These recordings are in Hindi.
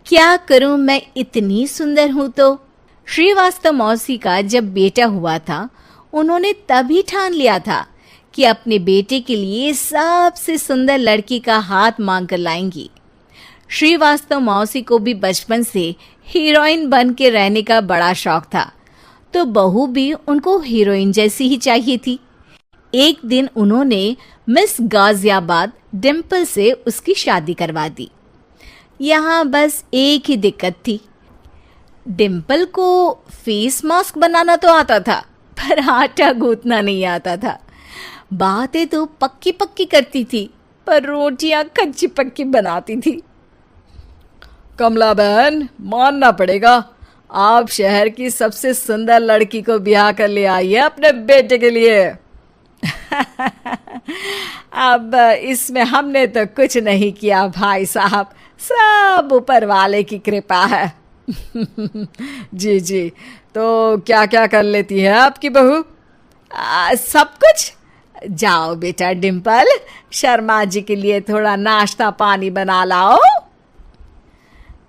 क्या करूं मैं इतनी सुंदर हूं तो। श्रीवास्तव मौसी का जब बेटा हुआ था, उन्होंने तभी ठान लिया था कि अपने बेटे के लिए सबसे सुंदर लड़की का हाथ मांग कर लाएंगी। श्रीवास्तव मौसी को भी बचपन से हीरोइन बन के रहने का बड़ा शौक था, तो बहू भी उनको हीरोइन जैसी ही चाहिए थी। एक दिन उन्होंने मिस गाजियाबाद डिम्पल से उसकी शादी करवा दी। यहाँ बस एक ही दिक्कत थी, डिम्पल को फेस मास्क बनाना तो आता था, पर आटा गूंथना नहीं आता था। बातें तो पक्की पक्की करती थी, पर रोटियां कच्ची पक्की बनाती थी। कमला बहन, मानना पड़ेगा, आप शहर की सबसे सुंदर लड़की को ब्याह कर ले आई है अपने बेटे के लिए। अब इसमें हमने तो कुछ नहीं किया भाई साहब, सब ऊपर वाले की कृपा है। जी जी, तो क्या क्या कर लेती है आपकी बहू? सब कुछ। जाओ बेटा डिम्पल, शर्मा जी के लिए थोड़ा नाश्ता पानी बना लाओ।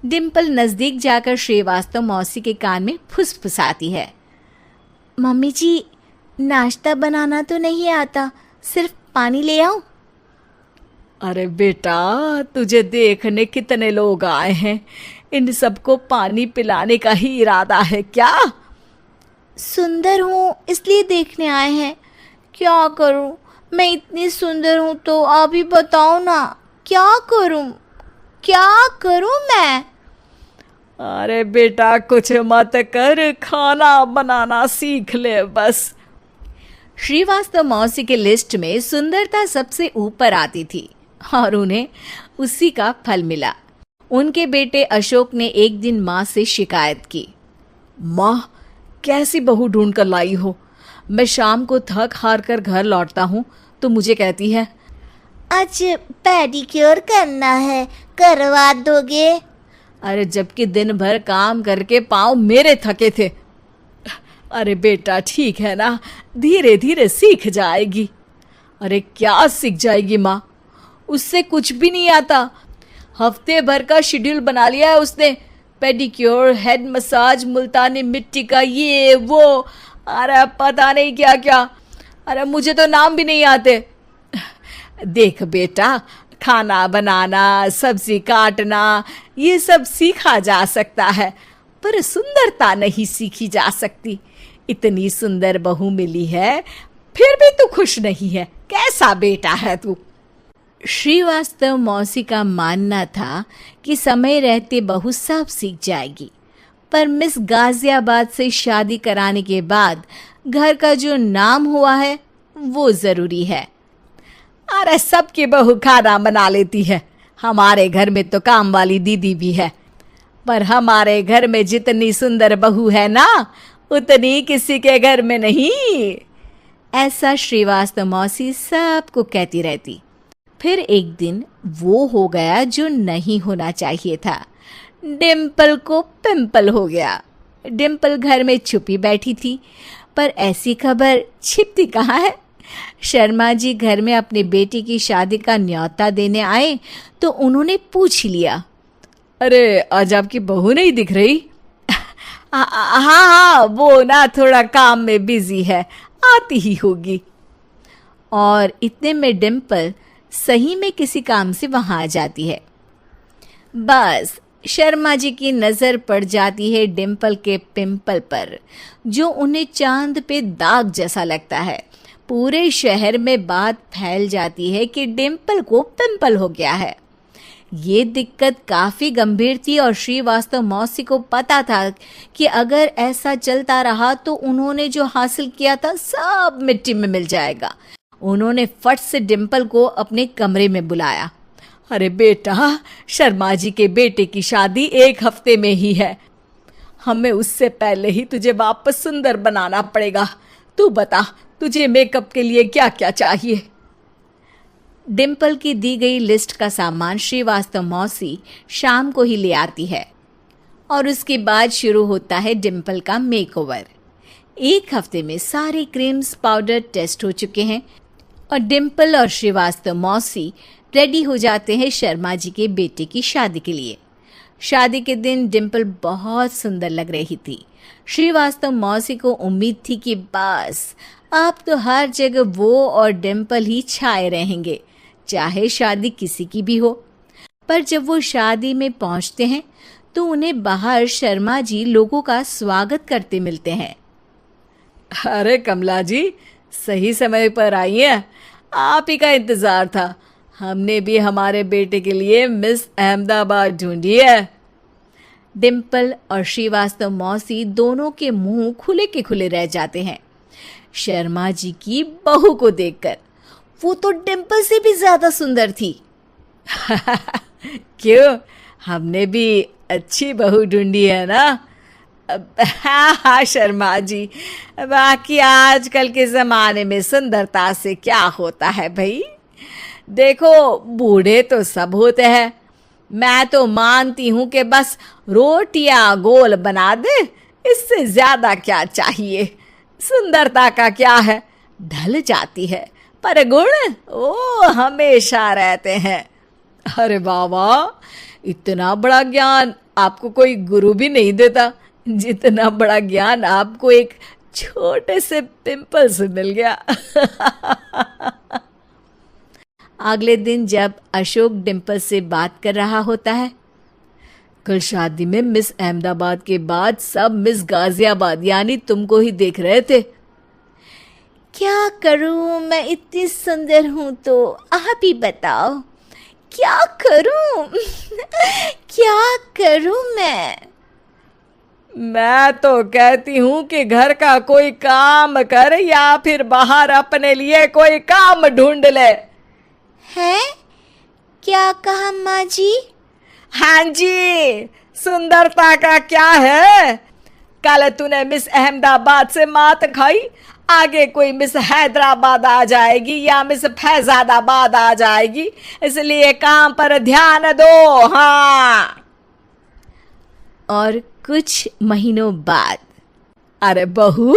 डिम्पल नजदीक जाकर श्रीवास्तव मौसी के कान में फुसफुसाती है। मम्मी जी, नाश्ता बनाना तो नहीं आता, सिर्फ पानी ले आओ। अरे बेटा, तुझे देखने कितने लोग आए हैं, इन सबको पानी पिलाने का ही इरादा है क्या? सुंदर हूँ इसलिए देखने आए हैं। क्या करूँ, मैं इतनी सुंदर हूँ तो आप ही बताओ ना, क्या करूँ मैं? अरे बेटा, कुछ मत कर, खाना बनाना सीख ले बस। श्रीवास्तव मौसी के लिस्ट में सुंदरता सबसे ऊपर आती थी और उन्हें उसी का फल मिला। उनके बेटे अशोक ने एक दिन माँ से शिकायत की। माँ, कैसी बहू ढूंढ कर लाई हो? मैं शाम को थक हार कर घर लौटता हूँ तो मुझे कहती है, आज पेडिक्योर करना है, करवा दोगे? अरे जबकि दिन भर काम करके पाँव मेरे थके थे। अरे बेटा, ठीक है ना, धीरे धीरे सीख जाएगी। अरे क्या सीख जाएगी माँ, उससे कुछ भी नहीं आता। हफ्ते भर का शेड्यूल बना लिया है उसने, पेडिक्योर, हेड मसाज, मुल्तानी मिट्टी का ये वो, अरे पता नहीं क्या क्या। अरे मुझे तो नाम भी नहीं आते। देख बेटा, खाना बनाना, सब्जी काटना, ये सब सीखा जा सकता है, पर सुंदरता नहीं सीखी जा सकती। इतनी सुंदर बहू मिली है, फिर भी तू खुश नहीं है, कैसा बेटा है तू? श्रीवास्तव मौसी का मानना था कि समय रहते बहू सब सीख जाएगी, पर मिस गाजियाबाद से शादी कराने के बाद घर का जो नाम हुआ है वो जरूरी है। अरे सबकी बहू खाना बना लेती है, हमारे घर में तो काम वाली दीदी भी है, पर हमारे घर में जितनी सुंदर बहू है ना, उतनी किसी के घर में नहीं। ऐसा श्रीवास्तव मौसी सबको कहती रहती। फिर एक दिन वो हो गया जो नहीं होना चाहिए था, डिम्पल को पिंपल हो गया। डिम्पल घर में छुपी बैठी थी, पर ऐसी खबर छिपती कहाँ है। शर्मा जी घर में अपने बेटी की शादी का न्योता देने आए तो उन्होंने पूछ लिया, अरे आज आपकी बहू नहीं दिख रही? हाँ, वो ना थोड़ा काम में बिजी है, आती ही होगी। और इतने में डिम्पल सही में किसी काम से वहां आ जाती है। बस शर्मा जी की नजर पड़ जाती है डिम्पल के पिंपल पर, जो उन्हें चांद पे दाग जैसा लगता है। पूरे शहर में बात फैल जाती है कि डिम्पल को पिंपल हो गया है। ये दिक्कत काफी गंभीर थी और श्रीवास्तव मौसी को पता था कि अगर ऐसा चलता रहा तो उन्होंने जो हासिल किया था सब मिट्टी में मिल जाएगा। उन्होंने फट से डिम्पल को अपने कमरे में बुलाया। अरे बेटा, शर्मा जी के बेटे की शादी 1 हफ्ते में ही है, हमें उससे पहले ही तुझे वापस सुंदर बनाना पड़ेगा। तू बता, तुझे मेकअप के लिए क्या क्या चाहिए? डिम्पल की दी गई लिस्ट का सामान श्रीवास्तव मौसी शाम को ही ले आती है और उसके बाद शुरू होता है डिम्पल का मेकओवर। 1 हफ्ते में सारे क्रीम्स पाउडर टेस्ट हो चुके हैं और डिम्पल और श्रीवास्तव मौसी रेडी हो जाते हैं शर्मा जी के बेटे की शादी के लिए। शादी के दिन डिम्पल बहुत सुंदर लग रही थी। श्रीवास्तव मौसी को उम्मीद थी कि बस अब तो हर जगह वो और डिम्पल ही छाए रहेंगे, चाहे शादी किसी की भी हो। पर जब वो शादी में पहुंचते हैं तो उन्हें बाहर शर्मा जी लोगों का स्वागत करते मिलते हैं। अरे कमला जी, सही समय पर आई हैं। आप ही का इंतजार था। हमने भी हमारे बेटे के लिए मिस अहमदाबाद ढूंढी है। डिम्पल और श्रीवास्तव मौसी दोनों के मुंह खुले के खुले रह जाते हैं शर्मा जी की बहू को देखकर। वो तो डिम्पल से भी ज्यादा सुंदर थी। क्यों, हमने भी अच्छी बहू ढूंढी है ना? हाँ हाँ शर्मा जी, बाकी आजकल के ज़माने में सुंदरता से क्या होता है भाई। देखो, बूढ़े तो सब होते हैं। मैं तो मानती हूँ कि बस रोटियां गोल बना दे, इससे ज़्यादा क्या चाहिए। सुंदरता का क्या है, ढल जाती है, पर गुण वो हमेशा रहते हैं। अरे वाह वाह, इतना बड़ा ज्ञान आपको कोई गुरु भी नहीं देता जितना बड़ा ज्ञान आपको एक छोटे से पिंपल से मिल गया। अगले दिन जब अशोक डिम्पल से बात कर रहा होता है, कल शादी में मिस अहमदाबाद के बाद सब मिस गाजियाबाद यानी तुमको ही देख रहे थे। क्या करूं, मैं इतनी सुंदर हूं तो आप ही बताओ क्या करूं। क्या करूं मैं तो कहती हूँ कि घर का कोई काम कर या फिर बाहर अपने लिए कोई काम ढूंढ ले। है क्या कहा माँ जी? हाँ जी, सुंदरता का क्या है। कल तूने मिस अहमदाबाद से मात खाई, आगे कोई मिस हैदराबाद आ जाएगी या मिस फैजादाबाद आ जाएगी, इसलिए काम पर ध्यान दो। हाँ। और कुछ महीनों बाद, अरे बहू,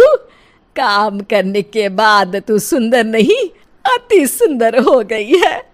काम करने के बाद तू सुंदर नहीं, अति सुंदर हो गई है।